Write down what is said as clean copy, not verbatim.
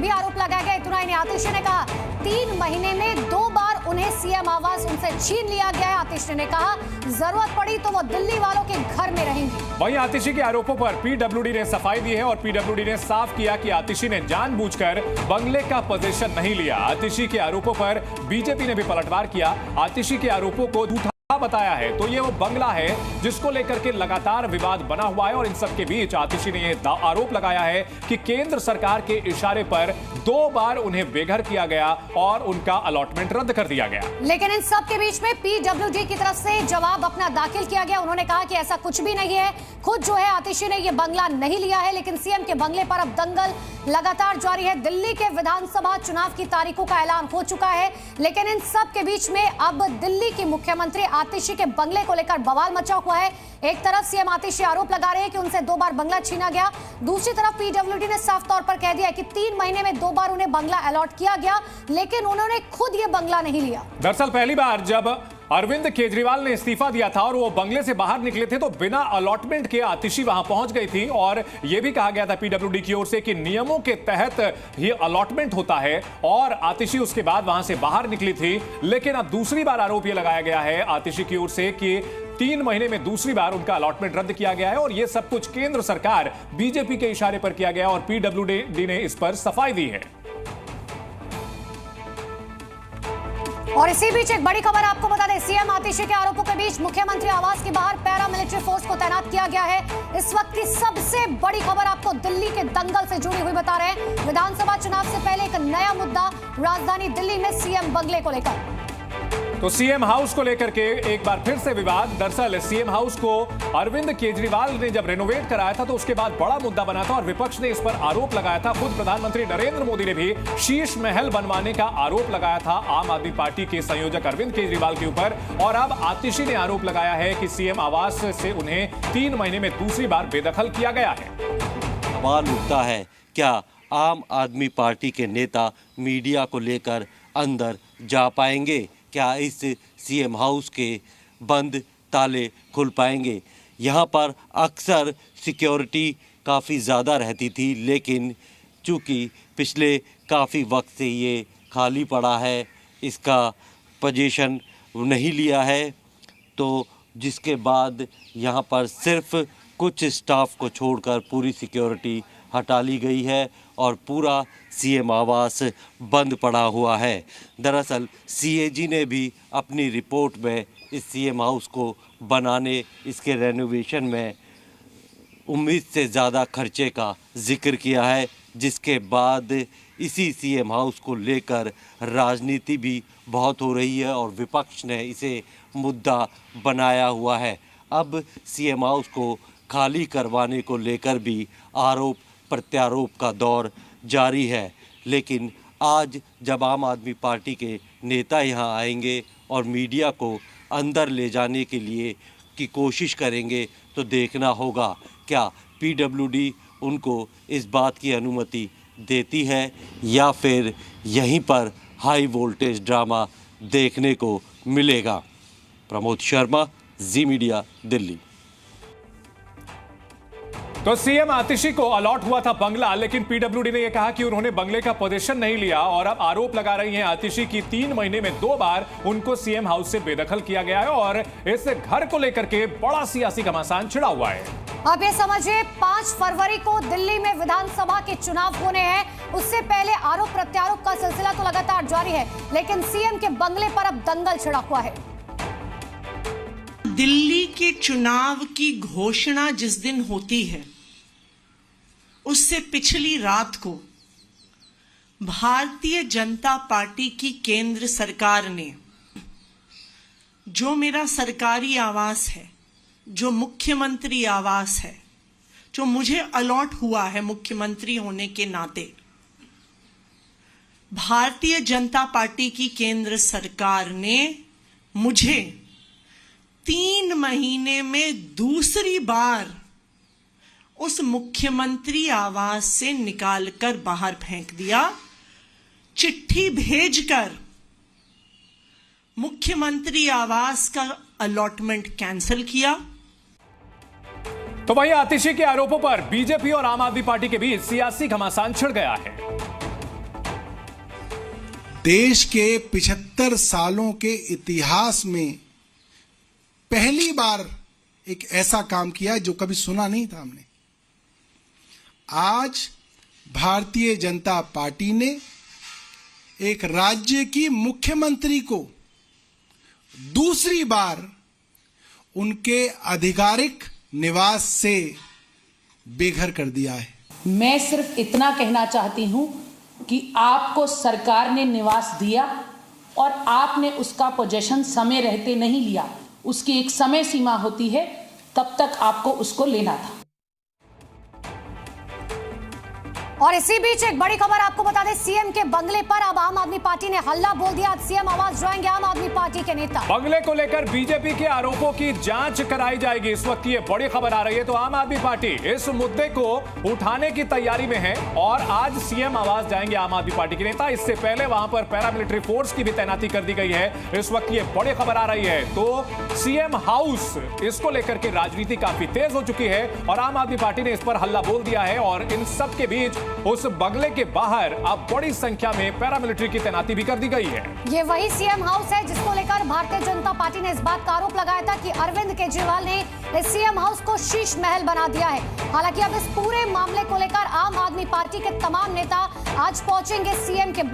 भी आरोप लगाया गया। इतना ही नहीं, आतिशी ने कहा 3 महीने में 2 बार उन्हें सीएम आवास उनसे छीन लिया गया है। आतिशी ने कहा जरूरत पड़ी तो वो दिल्ली वालों के घर में रहेंगी। वहीं आतिशी के आरोपों पर पीडब्ल्यूडी ने सफाई दी है और पीडब्ल्यूडी ने साफ किया कि आतिशी ने जानबूझकर बंगले का पोजीशन नहीं लिया। आतिशी के आरोपों पर बीजेपी ने भी पलटवार किया। आतिशी के आरोपों को झूठा बताया है तो ये वो बंगला है जिसको लेकर के लगातार विवाद बना हुआ है। और इन सब के बीच आतिशी ने यह आरोप लगाया है कि केंद्र सरकार के इशारे पर 2 बार उन्हें बेघर किया गया और उनका अलॉटमेंट रद्द कर दिया गया। लेकिन इन सब के बीच में पीडब्ल्यूडी की तरफ से जवाब अपना दाखिल किया गया। उन्होंने कहा कि ऐसा कुछ भी नहीं है। खुद जो है आतिशी ने यह बंगला नहीं लिया है, लेकिन सीएम के बंगले पर अब दंगल लगातार जारी है। दिल्ली के विधानसभा चुनाव की तारीखों का ऐलान हो चुका है, लेकिन इन सब के बीच में अब दिल्ली की मुख्यमंत्री आतिशी के बंगले को लेकर बवाल मचा हुआ है। एक तरफ सीएम आतिशी आरोप लगा रहे हैं कि उनसे 2 बार बंगला छीना गया, दूसरी तरफ पीडब्ल्यूडी ने साफ तौर पर कह दिया है कि 3 महीने में 2 बार उन्हें बंगला अलॉट किया गया, लेकिन उन्होंने खुद ये बंगला नहीं लिया। दरअसल पहली बार जब अरविंद केजरीवाल ने इस्तीफा दिया था और वो बंगले से बाहर निकले थे तो बिना अलॉटमेंट के आतिशी वहां पहुंच गई थी और यह भी कहा गया था पीडब्ल्यूडी की ओर से कि नियमों के तहत ही अलॉटमेंट होता है और आतिशी उसके बाद वहां से बाहर निकली थी। लेकिन अब दूसरी बार आरोप यह लगाया गया है आतिशी की ओर से कि 3 महीने में दूसरी बार उनका अलॉटमेंट रद्द किया गया है और यह सब कुछ केंद्र सरकार बीजेपी के इशारे पर किया गया और पीडब्ल्यूडी ने इस पर सफाई दी है। और इसी बीच एक बड़ी खबर आपको बता दें, सीएम आतिशी के आरोपों के बीच मुख्यमंत्री आवास के बाहर पैरामिलिट्री फोर्स को तैनात किया गया है। इस वक्त की सबसे बड़ी खबर आपको दिल्ली के दंगल से जुड़ी हुई बता रहे हैं। विधानसभा चुनाव से पहले एक नया मुद्दा राजधानी दिल्ली में सीएम बंगले को लेकर। तो सीएम हाउस को लेकर के एक बार फिर से विवाद। दरअसल सीएम हाउस को अरविंद केजरीवाल ने जब रेनोवेट कराया था तो उसके बाद बड़ा मुद्दा बना था और विपक्ष ने इस पर आरोप लगाया था। खुद प्रधानमंत्री नरेंद्र मोदी ने भी शीश महल बनवाने का आरोप लगाया था आम आदमी पार्टी के संयोजक अरविंद केजरीवाल के ऊपर। और अब आतिशी ने आरोप लगाया है कि सीएम आवास से उन्हें 3 महीने में दूसरी बार बेदखल किया गया है। सवाल उठता है, क्या आम आदमी पार्टी के नेता मीडिया को लेकर अंदर जा पाएंगे? क्या इस सीएम हाउस के बंद ताले खुल पाएंगे? यहाँ पर अक्सर सिक्योरिटी काफ़ी ज़्यादा रहती थी, लेकिन चूँकि पिछले काफ़ी वक्त से ये खाली पड़ा है, इसका पोजीशन नहीं लिया है, तो जिसके बाद यहाँ पर सिर्फ कुछ स्टाफ को छोड़कर पूरी सिक्योरिटी हटा ली गई है और पूरा सीएम आवास बंद पड़ा हुआ है। दरअसल सीएजी ने भी अपनी रिपोर्ट में इस सीएम हाउस को बनाने, इसके रेनोवेशन में उम्मीद से ज़्यादा खर्चे का जिक्र किया है, जिसके बाद इसी सीएम हाउस को लेकर राजनीति भी बहुत हो रही है और विपक्ष ने इसे मुद्दा बनाया हुआ है। अब सीएम हाउस को खाली करवाने को लेकर भी आरोप प्रत्यारोप का दौर जारी है। लेकिन आज जब आम आदमी पार्टी के नेता यहाँ आएंगे और मीडिया को अंदर ले जाने के लिए की कोशिश करेंगे तो देखना होगा क्या पीडब्ल्यूडी उनको इस बात की अनुमति देती है या फिर यहीं पर हाई वोल्टेज ड्रामा देखने को मिलेगा। प्रमोद शर्मा, जी मीडिया, दिल्ली। तो सीएम आतिशी को अलॉट हुआ था बंगला, लेकिन पीडब्ल्यूडी ने यह कहा कि उन्होंने बंगले का पोजीशन नहीं लिया और अब आरोप लगा रही हैं आतिशी की 3 महीने में 2 बार उनको सीएम हाउस से बेदखल किया गया है और इस घर को लेकर के बड़ा सियासी घमासान छिड़ा हुआ है। अब ये समझिए 5 फरवरी को दिल्ली में विधानसभा के चुनाव होने हैं। उससे पहले आरोप प्रत्यारोप का सिलसिला तो लगातार जारी है, लेकिन सीएम के बंगले पर अब दंगल छिड़ा हुआ है। दिल्ली के चुनाव की घोषणा जिस दिन होती है उससे पिछली रात को भारतीय जनता पार्टी की केंद्र सरकार ने जो मेरा सरकारी आवास है, जो मुख्यमंत्री आवास है, जो मुझे अलॉट हुआ है मुख्यमंत्री होने के नाते, भारतीय जनता पार्टी की केंद्र सरकार ने मुझे 3 महीने में दूसरी बार उस मुख्यमंत्री आवास से निकालकर बाहर फेंक दिया, चिट्ठी भेजकर मुख्यमंत्री आवास का अलॉटमेंट कैंसिल किया। तो वहीं आतिशी के आरोपों पर बीजेपी और आम आदमी पार्टी के बीच सियासी घमासान छिड़ गया है। देश के 75 सालों के इतिहास में पहली बार एक ऐसा काम किया जो कभी सुना नहीं था हमने। आज भारतीय जनता पार्टी ने एक राज्य की मुख्यमंत्री को दूसरी बार उनके आधिकारिक निवास से बेघर कर दिया है। मैं सिर्फ इतना कहना चाहती हूं कि आपको सरकार ने निवास दिया और आपने उसका पोजीशन समय रहते नहीं लिया। उसकी एक समय सीमा होती है, तब तक आपको उसको लेना था। और इसी बीच एक बड़ी खबर आपको बता दें, सीएम के बंगले पर अब आम आदमी पार्टी ने हल्ला बोल दिया। सीएम आवाज जाएंगे आम आदमी पार्टी के नेता। बंगले को लेकर बीजेपी के आरोपों की जांच कराई जाएगी, इस वक्त ये बड़ी खबर आ रही है। तो आम आदमी पार्टी इस मुद्दे को उठाने की तैयारी में है और आज सीएम आवाज जाएंगे आम आदमी पार्टी के नेता। इससे पहले वहां पर पैरामिलिट्री फोर्स की भी तैनाती कर दी गई है। इस वक्त ये बड़ी खबर आ रही है। तो सीएम हाउस, इसको लेकर के राजनीति काफी तेज हो चुकी है और आम आदमी पार्टी ने इस पर हल्ला बोल दिया है। और इन सब के बीच उस बंगले के बाहर अब बड़ी संख्या में पैरामिलिट्री की तैनाती भी कर दी गई है। ये वही सीएम हाउस है जिसको लेकर भारतीय जनता पार्टी ने इस बात का आरोप लगाया था कि अरविंद केजरीवाल ने इस सीएम हाउस को शीश महल बना दिया है। हालांकि अब इस पूरे मामले को लेकर आम आदमी पार्टी के तमाम नेता आज पहुंचेंगे सीएम के